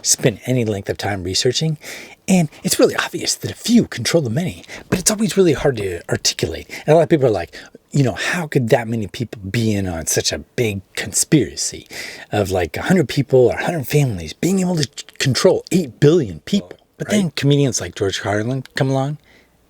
spend any length of time researching, and it's really obvious that a few control the many, but it's always really hard to articulate. And a lot of people are like, how could that many people be in on such a big conspiracy of like 100 people or 100 families being able to control 8 billion people? But then comedians like George Carlin come along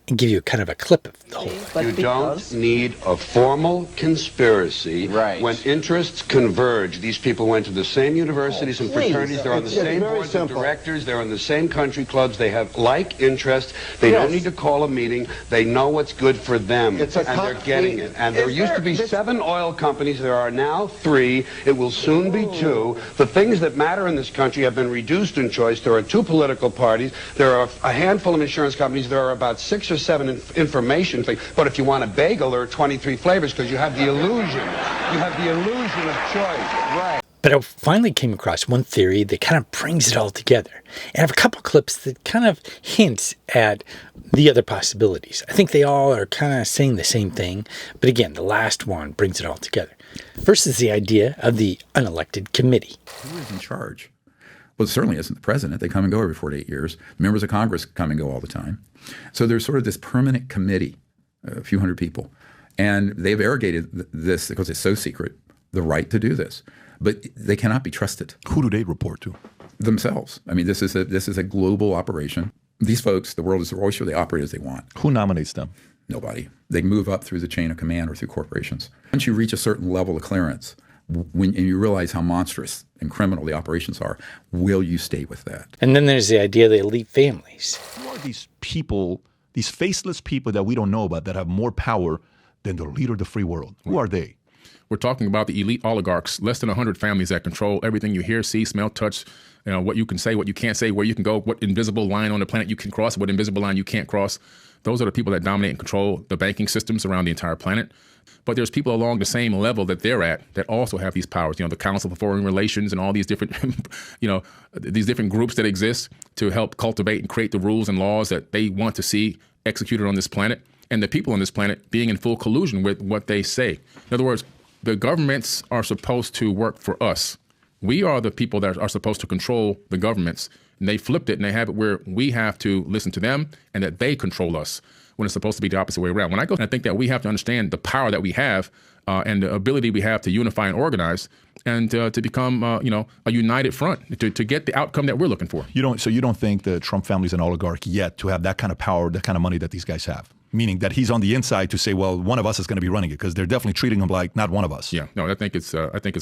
and give you kind of a clip of the whole thing. You don't need a formal conspiracy when interests converge. These people went to the same universities and fraternities. They're on the same boards of directors. They're in the same country clubs. They have like interests. They don't need to call a meeting. They know what's good for them, and they're getting it. And there used to be 7 oil companies. There are now 3. It will soon be 2. The things that matter in this country have been reduced in choice. There are 2 political parties. There are a handful of insurance companies. There are about 6 or 7 information things. But if you want a bagel, there are 23 flavors because you have the illusion. You have the illusion of choice. Right. But I finally came across one theory that kind of brings it all together. And I have a couple clips that kind of hints at the other possibilities. I think they all are kind of saying the same thing. But again, the last one brings it all together. First is the idea of the Unelected Committee. Who is in charge? Well, it certainly isn't the president. They come and go every 4 to 8 years. Members of Congress come and go all the time. So there's sort of this permanent committee, a few hundred people. And they've arrogated this, because it's so secret, the right to do this. But they cannot be trusted. Who do they report to? Themselves. I mean, this is a global operation. These folks, the world is their oyster, they operate as they want. Who nominates them? Nobody. They move up through the chain of command or through corporations. Once you reach a certain level of clearance, and you realize how monstrous and criminal the operations are, will you stay with that? And then there's the idea of the elite families. Who are these people, these faceless people that we don't know about that have more power than the leader of the free world? Who are they? We're talking about the elite oligarchs, less than 100 families that control everything you hear, see, smell, touch, what you can say, what you can't say, where you can go, what invisible line on the planet you can cross, what invisible line you can't cross. Those are the people that dominate and control the banking systems around the entire planet. But there's people along the same level that they're at that also have these powers. The Council for Foreign Relations and all these different, these different groups that exist to help cultivate and create the rules and laws that they want to see executed on this planet. And the people on this planet being in full collusion with what they say. In other words, the governments are supposed to work for us. We are the people that are supposed to control the governments. And they flipped it and they have it where we have to listen to them and that they control us, when it's supposed to be the opposite way around. When I go, I think that we have to understand the power that we have and the ability we have to unify and organize and to become, a united front to get the outcome that we're looking for. So you don't think the Trump family's an oligarch yet to have that kind of power, that kind of money that these guys have? Meaning that he's on the inside to say, well, one of us is going to be running it, because they're definitely treating him like not one of us. Yeah, no, I think it's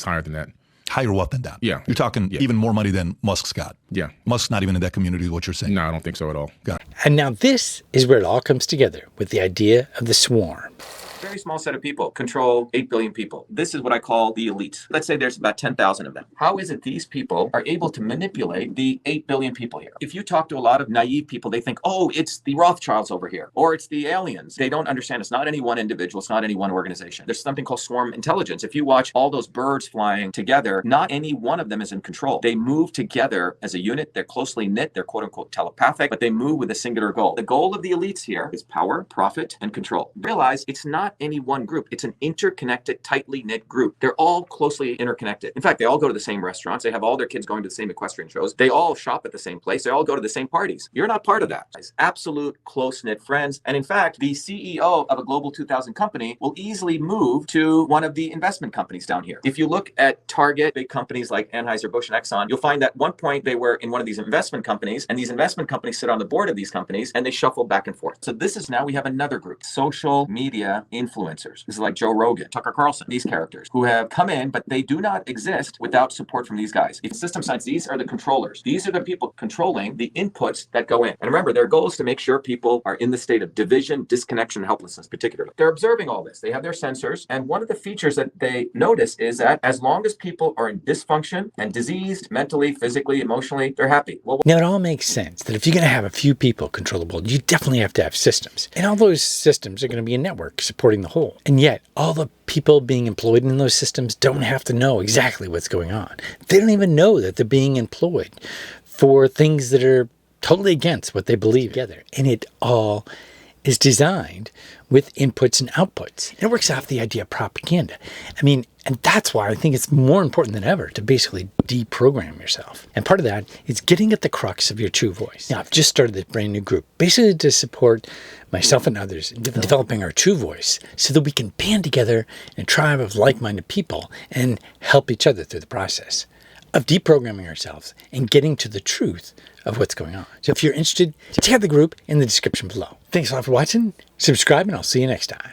higher than that. Higher what than that? Yeah. You're talking even more money than Musk's got. Yeah. Musk's not even in that community, is what you're saying. No, I don't think so at all. Got it. And now this is where it all comes together with the idea of the swarm. Very small set of people control 8 billion people. This is what I call the elite. Let's say there's about 10,000 of them. How is it these people are able to manipulate the 8 billion people here? If you talk to a lot of naive people, they think, oh, it's the Rothschilds over here, or it's the aliens. They don't understand. It's not any one individual. It's not any one organization. There's something called swarm intelligence. If you watch all those birds flying together, not any one of them is in control. They move together as a unit. They're closely knit. They're quote unquote telepathic, but they move with a singular goal. The goal of the elites here is power, profit, and control. Realize it's not any one group. It's an interconnected, tightly knit group. They're all closely interconnected. In fact, they all go to the same restaurants. They have all their kids going to the same equestrian shows. They all shop at the same place. They all go to the same parties. You're not part of that. It's absolute close-knit friends. And in fact, the CEO of a Global 2000 company will easily move to one of the investment companies down here. If you look at Target, big companies like Anheuser-Busch and Exxon, you'll find that at one point they were in one of these investment companies, and these investment companies sit on the board of these companies, and they shuffle back and forth. So this is now we have another group, social media influencers. This is like Joe Rogan, Tucker Carlson, these characters who have come in, but they do not exist without support from these guys. In system science, these are the controllers. These are the people controlling the inputs that go in. And remember, their goal is to make sure people are in the state of division, disconnection, and helplessness, particularly. They're observing all this. They have their sensors. And one of the features that they notice is that as long as people are in dysfunction and diseased mentally, physically, emotionally, they're happy. Well, now, it all makes sense that if you're going to have a few people control the world, you definitely have to have systems. And all those systems are going to be a network supporting the whole. And yet, all the people being employed in those systems don't have to know exactly what's going on. They don't even know that they're being employed for things that are totally against what they believe together. And it all is designed with inputs and outputs. And it works off the idea of propaganda. I mean, and that's why I think it's more important than ever to basically deprogram yourself. And part of that is getting at the crux of your true voice. Now, I've just started this brand new group, basically to support myself and others in developing our true voice so that we can band together in a tribe of like-minded people and help each other through the process of deprogramming ourselves and getting to the truth of what's going on. So if you're interested, check out the group in the description below. Thanks a lot for watching. Subscribe, and I'll see you next time.